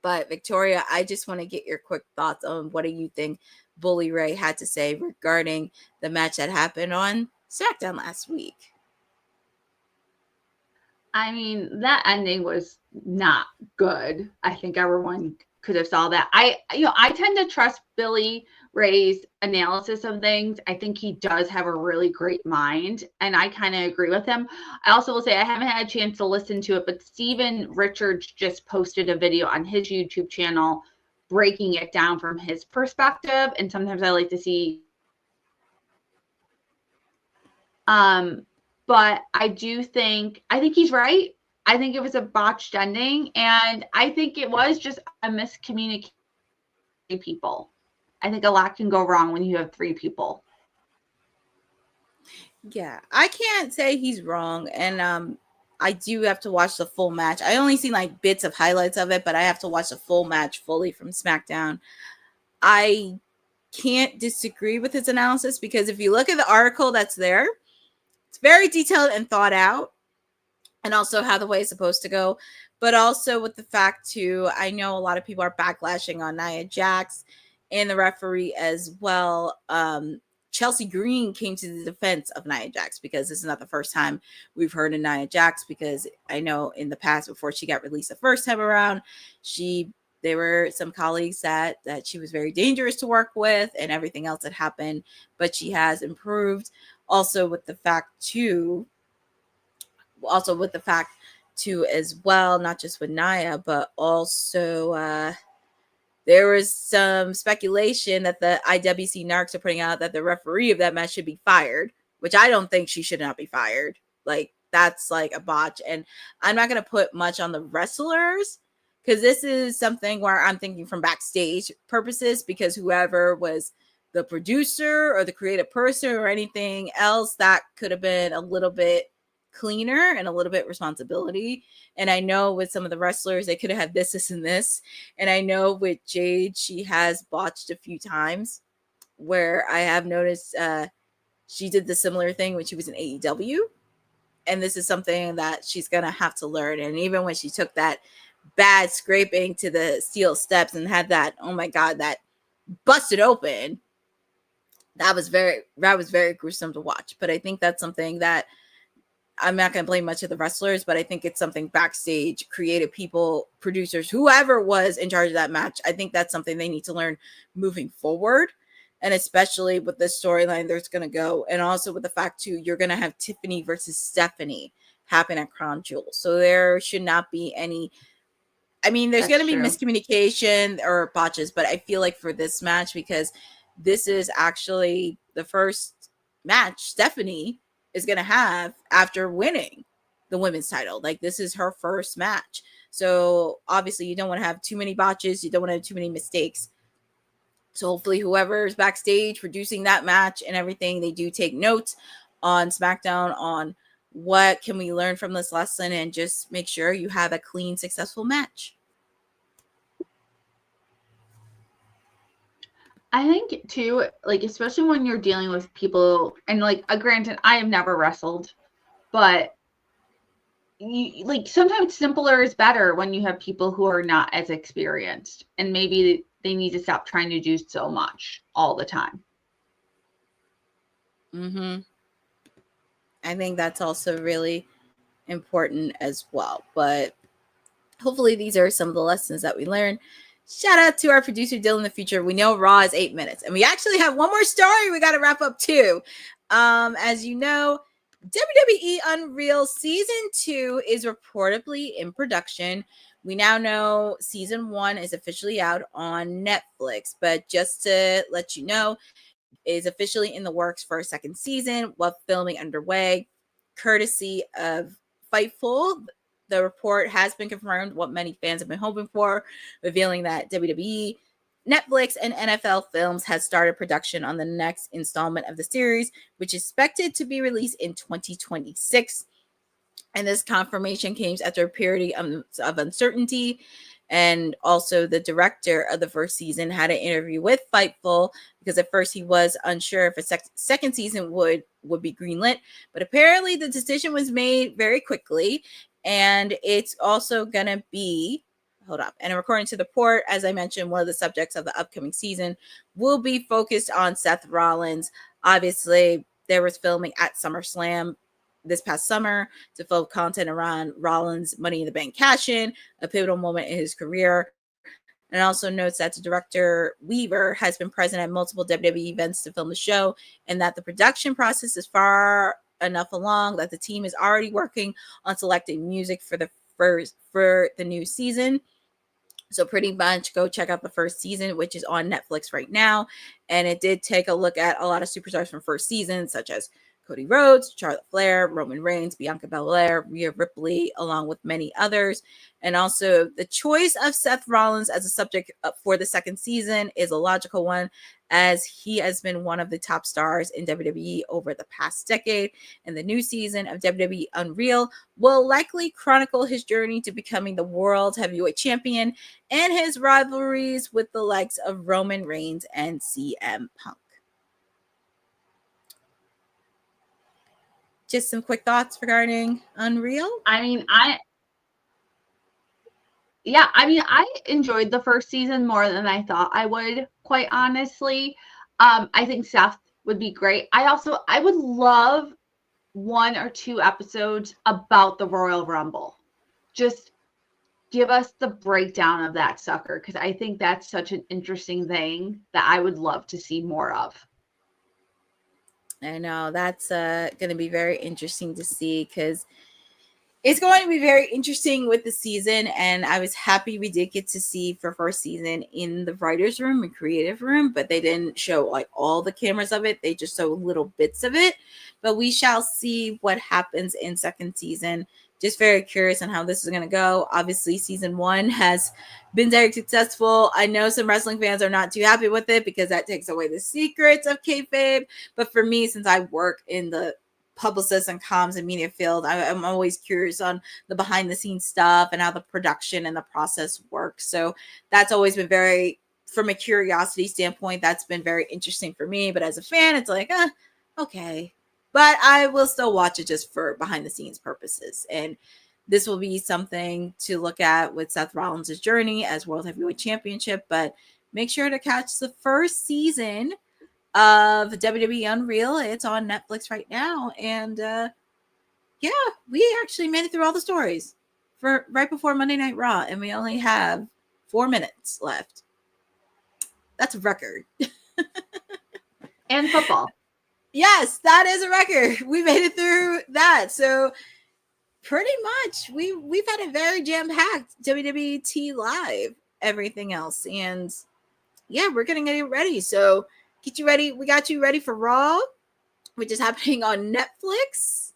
But Victoria, I just want to get your quick thoughts on what do you think Bully Ray had to say regarding the match that happened on SmackDown last week. I mean, that ending was not good. I think everyone could have saw that. I tend to trust Billy Ray's analysis of things. I think he does have a really great mind, and I kind of agree with him. I also will say I haven't had a chance to listen to it, but Steven Richards just posted a video on his YouTube channel breaking it down from his perspective, and sometimes I like to see but I think he's right. I think it was a botched ending, and I think it was just a miscommunication. People, I think a lot can go wrong when you have 3 people. Yeah, I can't say he's wrong, and I do have to watch the full match. I only seen like bits of highlights of it, but I have to watch the full match fully from SmackDown. I can't disagree with his analysis, because if you look at the article that's there, it's very detailed and thought out, and also how the way is supposed to go. But also with the fact too, I know a lot of people are backlashing on Nia Jax and the referee as well. Chelsea Green came to the defense of Nia Jax, because this is not the first time we've heard of Nia Jax, because I know in the past, before she got released the first time around, there were some colleagues that she was very dangerous to work with and everything else that happened, but she has improved. Also with the fact too as well, not just with Nia, but also there was some speculation that the IWC narcs are putting out that the referee of that match should be fired, which I don't think she should not be fired. Like, that's like a botch. And I'm not going to put much on the wrestlers, because this is something where I'm thinking from backstage purposes, because whoever was the producer or the creative person or anything else, that could have been a little bit cleaner and a little bit responsibility. And I know with some of the wrestlers, they could have had this and this. And I know with Jade, she has botched a few times, where I have noticed she did the similar thing when she was in AEW. And this is something that she's going to have to learn. And even when she took that bad scraping to the steel steps and had that, oh my God, that busted open, that was very gruesome to watch. But I think that's something that I'm not going to blame much of the wrestlers, but I think it's something backstage, creative people, producers, whoever was in charge of that match. I think that's something they need to learn moving forward. And especially with the storyline there's going to go. And also with the fact too, you're going to have Tiffany versus Stephanie happen at Crown Jewel. So there should not be any, I mean, there's going to be miscommunication or botches, but I feel like for this match, because this is actually the first match Stephanie is going to have after winning the women's title. Like, this is her first match. So obviously you don't want to have too many botches. You don't want to have too many mistakes. So hopefully whoever's backstage producing that match and everything, they do take notes on SmackDown on what can we learn from this lesson, and just make sure you have a clean, successful match. I think too, like, especially when you're dealing with people, and like, granted, I have never wrestled, but like, sometimes simpler is better when you have people who are not as experienced, and maybe they need to stop trying to do so much all the time. I think that's also really important as well. But hopefully these are some of the lessons that we learned. Shout out to our producer, Dylan, in the future. We know Raw is 8 minutes, and we actually have one more story we got to wrap up too. As you know, WWE Unreal Season 2 is reportedly in production. We now know Season 1 is officially out on Netflix, but just to let you know, is officially in the works for a second season while filming underway. courtesy of Fightful. The report has been confirmed, what many fans have been hoping for, revealing that WWE, Netflix, and NFL Films has started production on the next installment of the series, which is expected to be released in 2026. And this confirmation came after a period of uncertainty. And also the director of the first season had an interview with Fightful, because at first he was unsure if a second season would be greenlit. But apparently the decision was made very quickly. And it's also going to be, and according to the report, as I mentioned, one of the subjects of the upcoming season will be focused on Seth Rollins. Obviously, there was filming at SummerSlam this past summer to film content around Rollins' Money in the Bank cash-in, a pivotal moment in his career. And also notes that the director Weaver has been present at multiple WWE events to film the show, and that the production process is far enough along that the team is already working on selecting music for the new season. So pretty much go check out the first season, which is on Netflix right now. And it did take a look at a lot of superstars from first season, such as Cody Rhodes, Charlotte Flair, Roman Reigns, Bianca Belair, Rhea Ripley, along with many others. And also the choice of Seth Rollins as a subject for the second season is a logical one, as he has been one of the top stars in WWE over the past decade. And the new season of WWE Unreal will likely chronicle his journey to becoming the World Heavyweight Champion and his rivalries with the likes of Roman Reigns and CM Punk. Just some quick thoughts regarding Unreal. I enjoyed the first season more than I thought I would, quite honestly. I think Seth would be great. I would love 1 or 2 episodes about the Royal Rumble. Just give us the breakdown of that sucker, because I think that's such an interesting thing that I would love to see more of. I know that's going to be very interesting to see, because it's going to be very interesting with the season. And I was happy we did get to see for first season in the writer's room and creative room, but they didn't show like all the cameras of it. They just showed little bits of it. But we shall see what happens in second season. Just very curious on how this is going to go. Obviously, season 1 has been very successful. I know some wrestling fans are not too happy with it because that takes away the secrets of kayfabe. But for me, since I work in the publicist and comms and media field, I'm always curious on the behind the scenes stuff and how the production and the process works. So that's always been very, from a curiosity standpoint, that's been very interesting for me. But as a fan, it's like, okay. But I will still watch it just for behind the scenes purposes. And this will be something to look at with Seth Rollins' journey as World Heavyweight Championship. But make sure to catch the first season of WWE Unreal. It's on Netflix right now. And we actually made it through all the stories for right before Monday Night Raw. And we only have 4 minutes left. That's a record. And football. Yes, that is a record. We made it through that. So pretty much we've had a very jam-packed WWT Live, everything else. And yeah, we're going to get ready. So get you ready. We got you ready for Raw, which is happening on Netflix.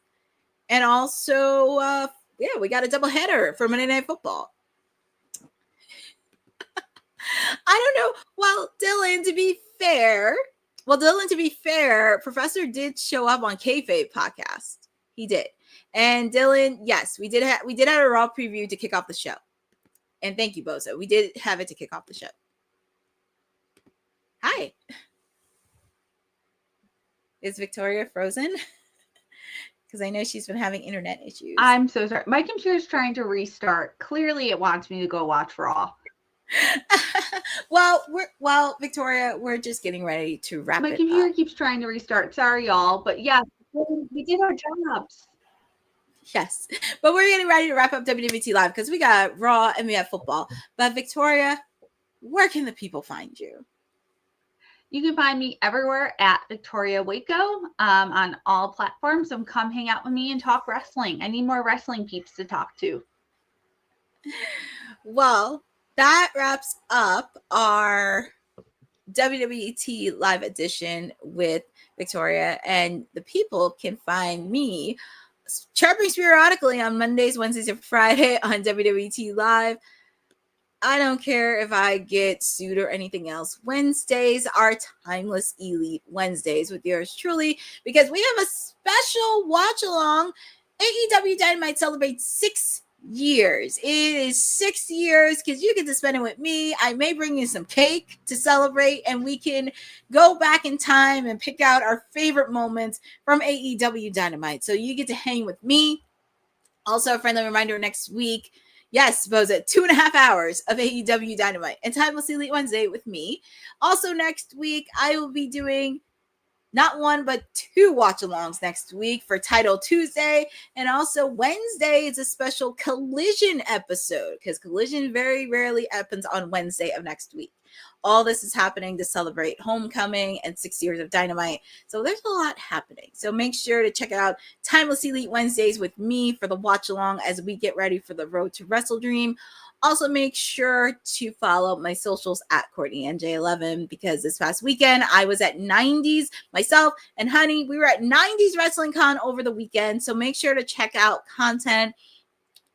And also, we got a double header for Monday Night Football. I don't know. Well, Dylan, to be fair, Professor did show up on Kayfabe podcast. He did. And Dylan, yes, we did have a Raw preview to kick off the show. And thank you, Bozo. We did have it to kick off the show. Hi. Is Victoria frozen? Because I know she's been having internet issues. I'm so sorry. My computer's trying to restart. Clearly, it wants me to go watch Raw. Well, Victoria, we're just getting ready to wrap it up. My computer keeps trying to restart. Sorry, y'all. But yeah, we did our jobs. Yes. But we're getting ready to wrap up WWT Live because we got Raw and we have football. But Victoria, where can the people find you? You can find me everywhere at Victoria Waco on all platforms. So come hang out with me and talk wrestling. I need more wrestling peeps to talk to. Well, that wraps up our WWT Live edition with Victoria. And the people can find me chirping periodically on Mondays, Wednesdays, and Friday on WWT Live. I don't care if I get sued or anything else. Wednesdays are Timeless Elite Wednesdays with yours truly, because we have a special watch along. AEW Dynamite celebrates 6 years. It is 6 years because you get to spend it with me. I may bring you some cake to celebrate, and we can go back in time and pick out our favorite moments from AEW Dynamite. So you get to hang with me. Also, a friendly reminder, next week, yes, Boza, 2.5 hours of AEW Dynamite and Timeless Elite Wednesday with me. Also, next week, I will be doing not one, but 2 watch-alongs next week for Title Tuesday. And also Wednesday is a special Collision episode, because Collision very rarely happens on Wednesday of next week. All this is happening to celebrate Homecoming and 6 years of Dynamite. So there's a lot happening. So make sure to check out Timeless Elite Wednesdays with me for the watch-along as we get ready for the Road to Wrestle Dream. Also, make sure to follow my socials at CourtneyNJ11, because this past weekend I was at 90s myself and Honey. We were at 90s Wrestling Con over the weekend. So make sure to check out content.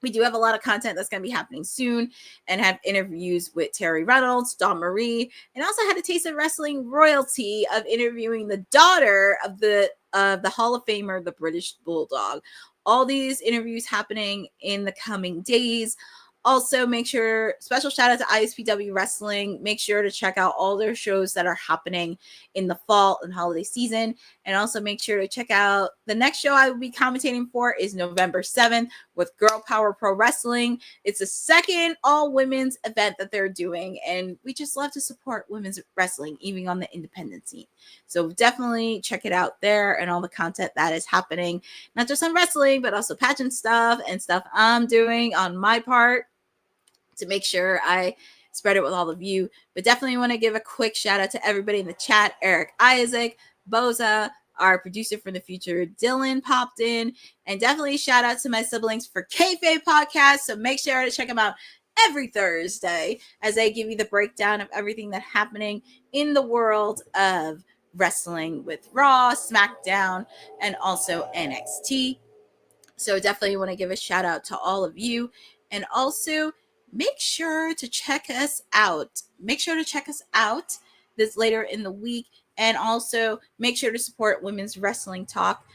We do have a lot of content that's going to be happening soon, and have interviews with Terry Reynolds, Dawn Marie, and also had a taste of wrestling royalty of interviewing the daughter of the Hall of Famer, the British Bulldog. All these interviews happening in the coming days. Also, make sure, special shout out to ISPW Wrestling. Make sure to check out all their shows that are happening in the fall and holiday season. And also make sure to check out the next show I will be commentating for is November 7th with Girl Power Pro Wrestling. It's the second all women's event that they're doing. And we just love to support women's wrestling, even on the independent scene. So definitely check it out there and all the content that is happening, not just on wrestling, but also pageant stuff and stuff I'm doing on my part to make sure I spread it with all of you. But definitely want to give a quick shout out to everybody in the chat. Eric Isaac, Boza, our producer from the future, Dylan popped in, and definitely shout out to my siblings for Kayfabe Podcast. So make sure to check them out every Thursday as they give you the breakdown of everything that's happening in the world of wrestling with Raw, SmackDown, and also NXT. So definitely want to give a shout out to all of you. And also, make sure to check us out. Make sure to check us out this later in the week. And also make sure to support Women's Wrestling Talk.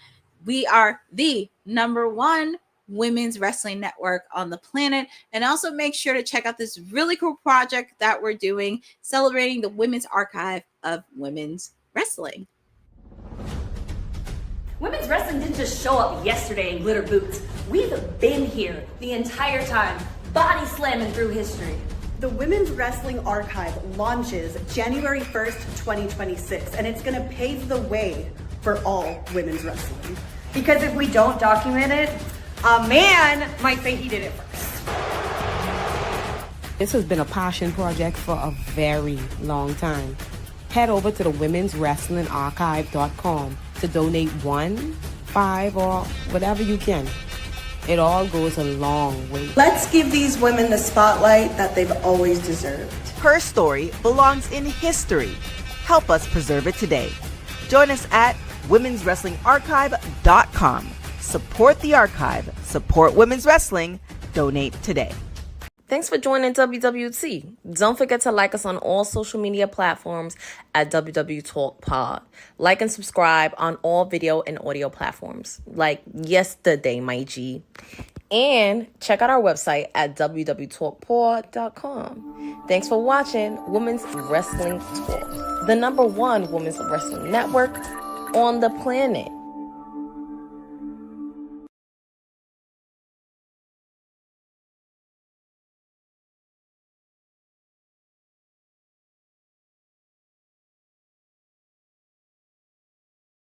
We are the #1 women's wrestling network on the planet. And also make sure to check out this really cool project that we're doing, celebrating the Women's Archive of Women's Wrestling. Women's wrestling didn't just show up yesterday in glitter boots. We've been here the entire time, body slamming through history. The Women's Wrestling Archive launches January 1st, 2026, and it's gonna pave the way for all women's wrestling. Because if we don't document it, a man might say he did it first. This has been a passion project for a very long time. Head over to the womenswrestlingarchive.com to donate 1, 5, or whatever you can. It all goes a long way. Let's give these women the spotlight that they've always deserved. Her story belongs in history. Help us preserve it today. Join us at womenswrestlingarchive.com. Support the archive. Support women's wrestling. Donate today. Thanks for joining WWT. Don't forget to like us on all social media platforms at WW Talk Pod. Like and subscribe on all video and audio platforms, like yesterday, my G. And check out our website at www.talkpod.com. Thanks for watching Women's Wrestling Talk, the #1 women's wrestling network on the planet.